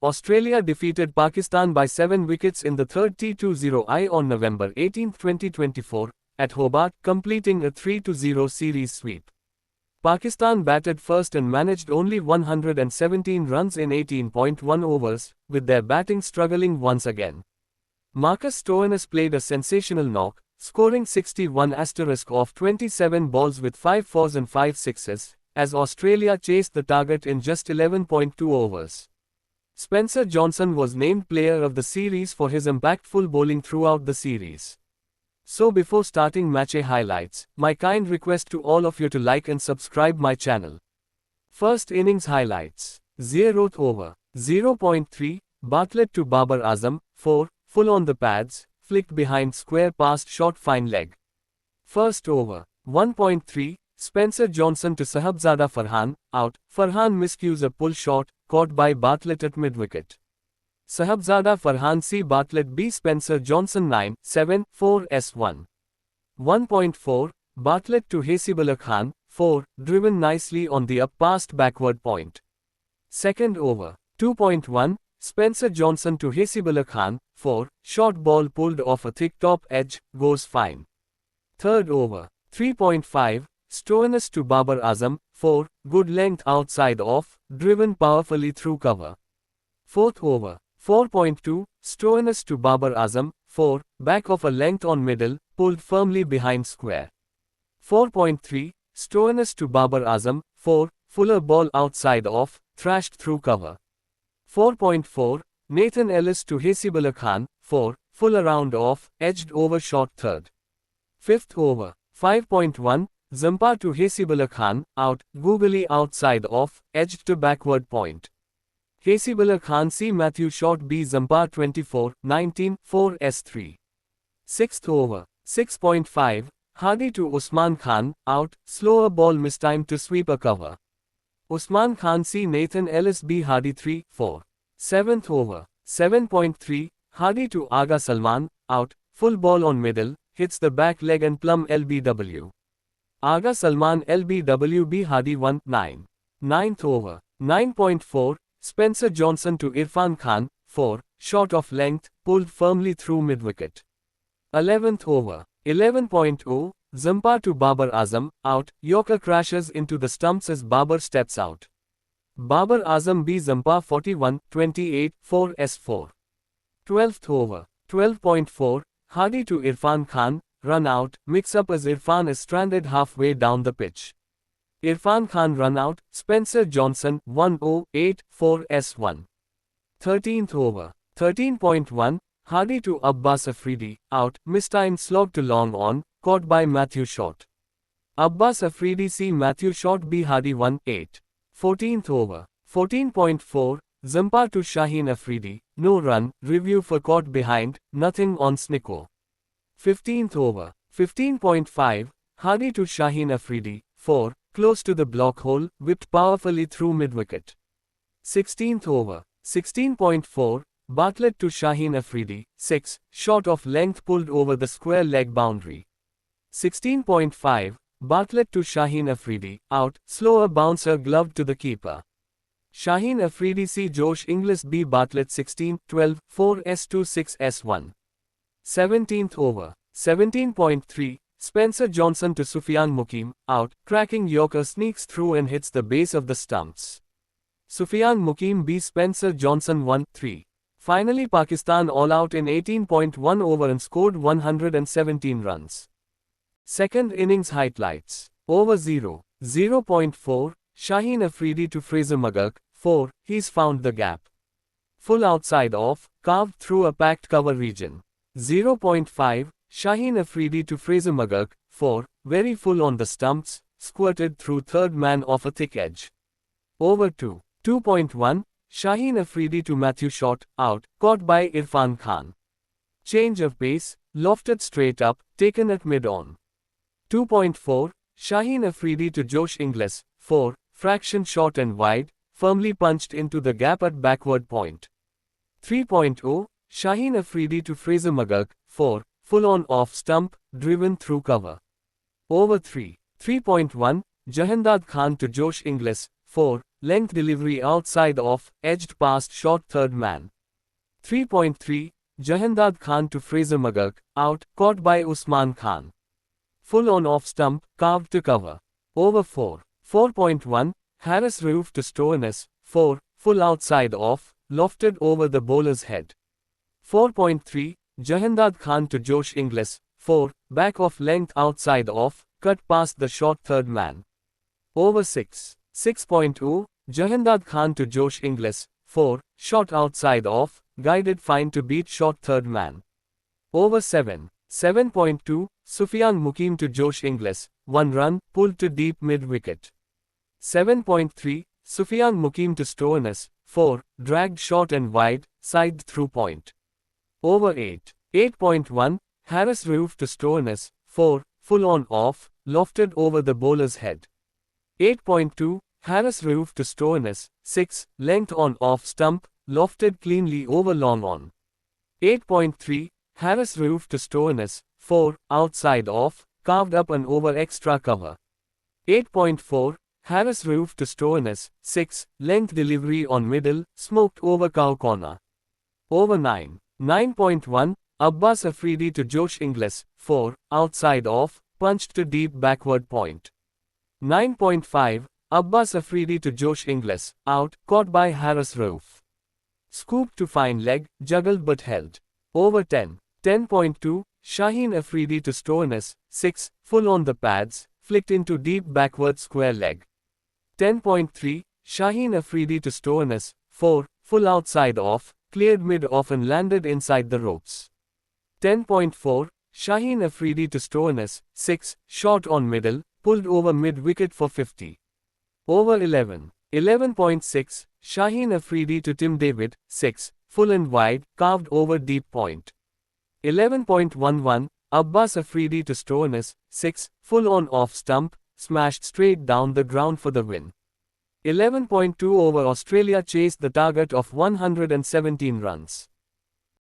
Australia defeated Pakistan by 7 wickets in the third T20I on November 18, 2024, at Hobart, completing a 3-0 series sweep. Pakistan batted first and managed only 117 runs in 18.1 overs, with their batting struggling once again. Marcus Stoinis played a sensational knock, scoring 61 off 27 balls with 5 fours and 5 sixes, as Australia chased the target in just 11.2 overs. Spencer Johnson was named Player of the Series for his impactful bowling throughout the series. So before starting match highlights, my kind request to all of you to like and subscribe my channel. First innings highlights. 0th over. 0.3, Bartlett to Babar Azam, 4, full on the pads, flicked behind square past short fine leg. First over. 1.3, Spencer Johnson to Sahabzada Farhan, out, Farhan miscues a pull shot, caught by Bartlett at mid-wicket. Sahabzada Farhan C. Bartlett B. Spencer Johnson 9, 7, 4 S1. 1.4, Bartlett to Hasibullah Khan, 4, driven nicely on the up past backward point. Second over. 2.1, Spencer Johnson to Hasibullah Khan, 4, short ball pulled off a thick top edge, goes fine. Third over. 3.5, Stoinis to Babar Azam, 4, good length outside off, driven powerfully through cover. Fourth over. 4.2, Stoinis to Babar Azam, 4, back of a length on middle, pulled firmly behind square. 4.3, Stoinis to Babar Azam, 4, fuller ball outside off, thrashed through cover. 4.4, Nathan Ellis to Hasibullah Khan, 4, full around off, edged over short third. Fifth over. 5.1, Zampa to Hasibullah Khan, out, googly outside off, edged to backward point. Hasibullah Khan C. Matthew Short B. Zampa 24, 19, 4 S3. Sixth over. 6.5, Hadi to Usman Khan, out, slower ball mistimed to sweep a cover. Usman Khan C. Nathan Ellis B. Hadi 3, 4. Seventh over. 7.3, Hadi to Aga Salman, out, full ball on middle, hits the back leg and plumb LBW. Aga Salman LBW B. Hadi 1, 9. Ninth over. 9.4, Spencer Johnson to Irfan Khan, 4, short of length, pulled firmly through mid-wicket. 11th over. 11.0, Zampa to Babar Azam, out, Yorker crashes into the stumps as Babar steps out. Babar Azam B. Zampa 41, 28, 4 S4. 12th over. 12.4, Hadi to Irfan Khan, run out, mix up as Irfan is stranded halfway down the pitch. Irfan Khan run out, Spencer Johnson 108, 4 S1. 13th over. 13.1, Hadi to Abbas Afridi, out, mistimed slog to long on, caught by Matthew Short. Abbas Afridi C. Matthew Short B. Hadi 1, 8. 14th over. 14.4, Zampa to Shaheen Afridi, no run, review for caught behind, nothing on Snicko. 15th over. 15.5, Hadi to Shaheen Afridi, 4, close to the block hole, whipped powerfully through mid-wicket. 16th over. 16.4, Bartlett to Shaheen Afridi, 6, short of length pulled over the square leg boundary. 16.5, Bartlett to Shaheen Afridi, out, slower bouncer gloved to the keeper. Shaheen Afridi C. Josh Inglis B. Bartlett 16, 12, 4 S2 6 S1. 17th over. 17.3, Spencer Johnson to Sufyan Mukim, out, cracking Yorker sneaks through and hits the base of the stumps. Sufyan Mukim B. Spencer Johnson 1, 3. Finally Pakistan all out in 18.1 over and scored 117 runs. Second innings highlights. Over 0. 0.4, Shaheen Afridi to Fraser McGurk, 4, he's found the gap. Full outside off, carved through a packed cover region. 0.5, Shaheen Afridi to Fraser McGurk, 4, very full on the stumps, squirted through third man off a thick edge. Over 2. 2.1, Shaheen Afridi to Matthew Short, out, caught by Irfan Khan. Change of pace, lofted straight up, taken at mid-on. 2.4, Shaheen Afridi to Josh Inglis, 4, fraction short and wide, firmly punched into the gap at backward point. 3.0, Shaheen Afridi to Fraser McGurk, 4, full on off stump, driven through cover. Over 3. 3.1, Jahandad Khan to Josh Inglis, 4, length delivery outside off, edged past short third man. 3.3, Jahendad Khan to Fraser Maghark, out, caught by Usman Khan. Full on off stump, carved to cover. Over 4. 4.1, Haris Rauf to Stoinis, 4, full outside off, lofted over the bowler's head. 4.3, Jahendad Khan to Josh Inglis, 4, back off length outside off, cut past the short third man. Over 6. 6.0, Jahendad Khan to Josh Inglis, 4, shot outside off, guided fine to beat short third man. Over 7. 7.2, Sufyan Mukim to Josh Inglis, 1 run, pulled to deep mid-wicket. 7.3, Sufyan Mukim to Stoinis, 4, dragged short and wide, side through point. Over 8. 8.1, Haris Rauf to Stoinis, 4, full on off, lofted over the bowler's head. 8.2, Haris Rauf to Stoinis, 6, length on off stump, lofted cleanly over long on. 8.3, Haris Rauf to Stoinis, 4, outside off, carved up and over extra cover. 8.4, Haris Rauf to Stoinis, 6, length delivery on middle, smoked over cow corner. Over 9. 9.1, Abbas Afridi to Josh Inglis, 4, outside off, punched to deep backward point. 9.5, Abbas Afridi to Josh Inglis, out, caught by Haris Rauf. Scooped to fine leg, juggled but held. Over 10. 10.2, Shaheen Afridi to Stoinis, 6, full on the pads, flicked into deep backward square leg. 10.3, Shaheen Afridi to Stoinis, 4, full outside off, cleared mid-off and landed inside the ropes. 10.4, Shaheen Afridi to Stoinis, 6, short on middle, pulled over mid-wicket for 50. Over 11. 11.6, Shaheen Afridi to Tim David, 6, full and wide, carved over deep point. 11.11, Abbas Afridi to Stoinis, 6, full on off stump, smashed straight down the ground for the win. 11.2 over Australia chased the target of 117 runs.